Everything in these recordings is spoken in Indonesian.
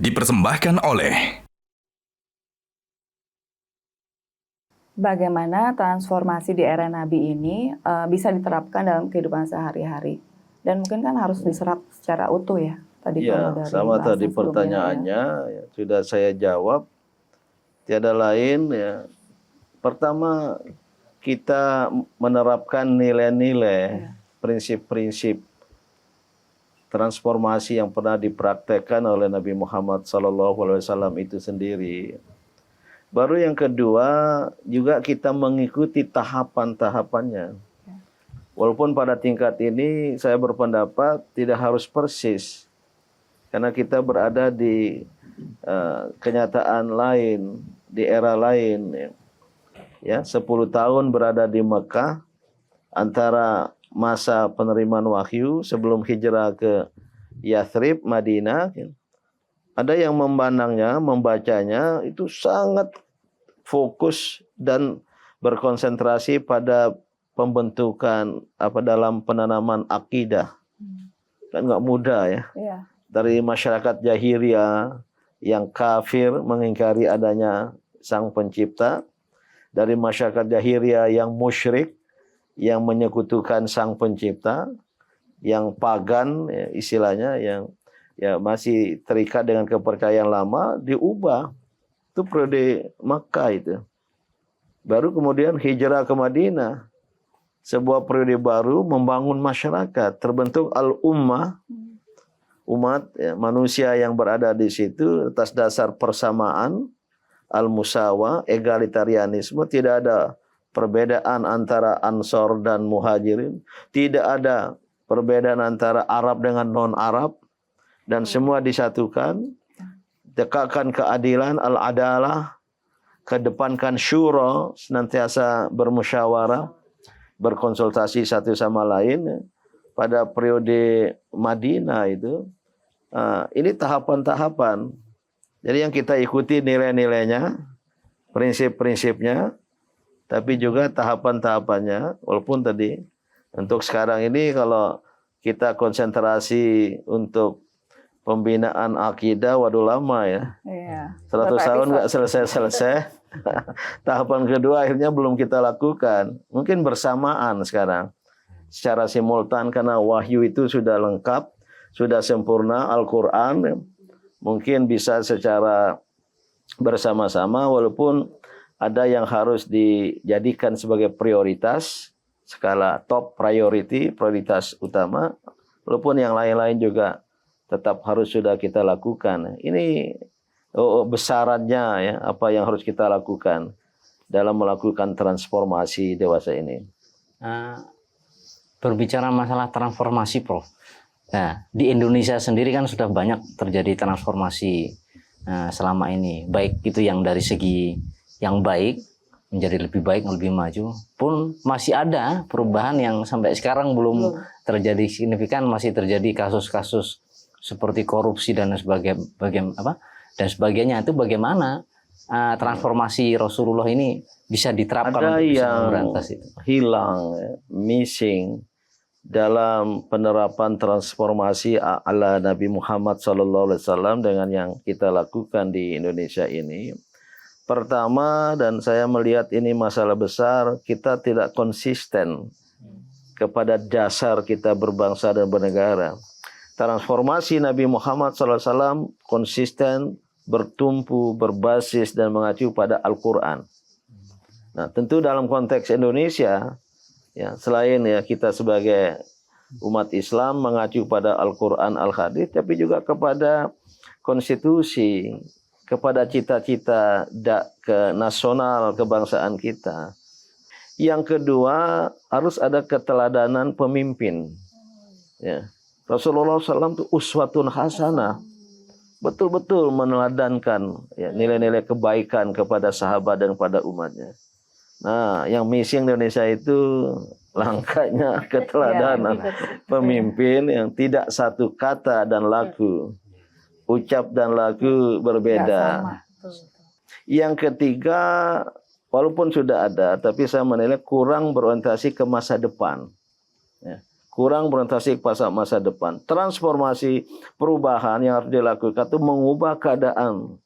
dipersembahkan oleh bagaimana transformasi di era Nabi ini bisa diterapkan dalam kehidupan sehari-hari. Dan mungkin kan harus diserap secara utuh ya. Tadi Ya, kalau dari sama tadi bahasan sebelumnya pertanyaannya ya, sudah saya jawab. Tiada lain ya. Pertama, kita menerapkan nilai-nilai, prinsip-prinsip transformasi yang pernah dipraktekkan oleh Nabi Muhammad SAW itu sendiri. Baru yang kedua, juga kita mengikuti tahapan-tahapannya. Walaupun pada tingkat ini saya berpendapat tidak harus persis. Karena kita berada di kenyataan lain, di era lain. Ya, 10 tahun berada di Mekah, antara masa penerimaan wahyu sebelum hijrah ke Yathrib, Madinah. Ada yang memandangnya, membacanya itu sangat fokus dan berkonsentrasi pada pembentukan dalam penanaman akidah. Kan nggak mudah ya. Iya. Dari masyarakat jahiliyah yang kafir mengingkari adanya Sang Pencipta, dari masyarakat jahiliyah yang musyrik yang menyekutukan Sang Pencipta, yang pagan ya, istilahnya yang ya masih terikat dengan kepercayaan lama, diubah. Itu periode Makkah itu. Baru kemudian hijrah ke Madinah. Sebuah periode baru membangun masyarakat. Terbentuk al-ummah. Umat ya, manusia yang berada di situ atas dasar persamaan, al-musawa, egalitarianisme. Tidak ada perbedaan antara Ansor dan Muhajirin. Tidak ada perbedaan antara Arab dengan non-Arab. Dan semua disatukan. Tegakkan keadilan, al-adalah. Kedepankan syura, senantiasa bermusyawarah, berkonsultasi satu sama lain. Pada periode Madinah itu, ini tahapan-tahapan. Jadi yang kita ikuti nilai-nilainya, prinsip-prinsipnya, tapi juga tahapan-tahapannya. Walaupun tadi, untuk sekarang ini kalau kita konsentrasi untuk pembinaan akidah, waduh lama ya. Iya. 100 tahun nggak selesai-selesai. Tahapan kedua akhirnya belum kita lakukan. Mungkin bersamaan sekarang. Secara simultan karena wahyu itu sudah lengkap, sudah sempurna, Al-Quran. Mungkin bisa secara bersama-sama walaupun ada yang harus dijadikan sebagai prioritas, skala top priority, prioritas utama. Walaupun yang lain-lain juga tetap harus sudah kita lakukan. Ini besarannya ya, apa yang harus kita lakukan dalam melakukan transformasi dewasa ini. Berbicara masalah transformasi, Prof. Nah, di Indonesia sendiri kan sudah banyak terjadi transformasi selama ini. Baik itu yang dari segi yang baik, menjadi lebih baik, lebih maju. Pun masih ada perubahan yang sampai sekarang belum terjadi signifikan. Masih terjadi kasus-kasus seperti korupsi dan sebagainya. Itu bagaimana transformasi Rasulullah ini bisa diterapkan ada untuk bisa yang memberantas itu? Hilang, missing dalam penerapan transformasi ala Nabi Muhammad SAW dengan yang kita lakukan di Indonesia ini. Pertama, dan saya melihat ini masalah besar, kita tidak konsisten kepada dasar kita berbangsa dan bernegara. Transformasi Nabi Muhammad SAW konsisten, bertumpu, berbasis dan mengacu pada Al-Quran. Nah, tentu dalam konteks Indonesia, ya selain ya kita sebagai umat Islam mengacu pada Al-Quran, Al-Hadis, tapi juga kepada konstitusi, kepada cita-cita ke nasional kebangsaan kita. Yang kedua, harus ada keteladanan pemimpin. Ya. Rasulullah SAW itu uswatun hasanah, betul-betul meneladankan ya, nilai-nilai kebaikan kepada sahabat dan kepada umatnya. Nah, yang missing di Indonesia itu langkahnya keteladanan pemimpin yang tidak satu kata dan laku, ucap dan laku berbeda. Yang ketiga, walaupun sudah ada, tapi saya menilai kurang berorientasi ke masa depan. Ya. kurang berorientasi kepada masa depan. Transformasi perubahan yang harus dilakukan itu mengubah keadaan,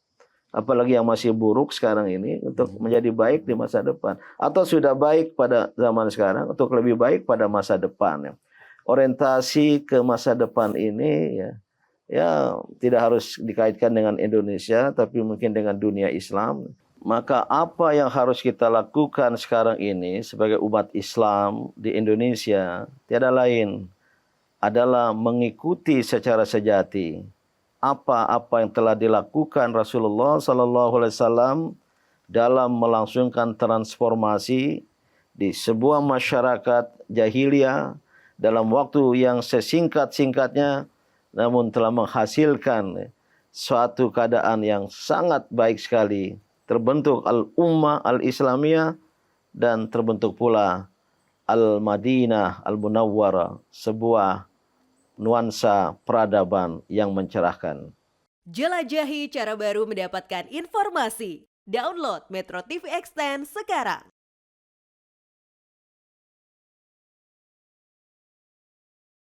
apalagi yang masih buruk sekarang ini, untuk menjadi baik di masa depan. Atau sudah baik pada zaman sekarang, untuk lebih baik pada masa depan. Orientasi ke masa depan ini ya tidak harus dikaitkan dengan Indonesia, tapi mungkin dengan dunia Islam. Maka apa yang harus kita lakukan sekarang ini sebagai umat Islam di Indonesia tiada lain adalah mengikuti secara sejati apa-apa yang telah dilakukan Rasulullah SAW dalam melangsungkan transformasi di sebuah masyarakat jahiliyah dalam waktu yang sesingkat-singkatnya, namun telah menghasilkan suatu keadaan yang sangat baik sekali. Terbentuk al-ummah al-islamiyah dan terbentuk pula al-Madinah al-Munawwarah, sebuah nuansa peradaban yang mencerahkan. Jelajahi cara baru mendapatkan informasi. Download Metro TV Extend sekarang.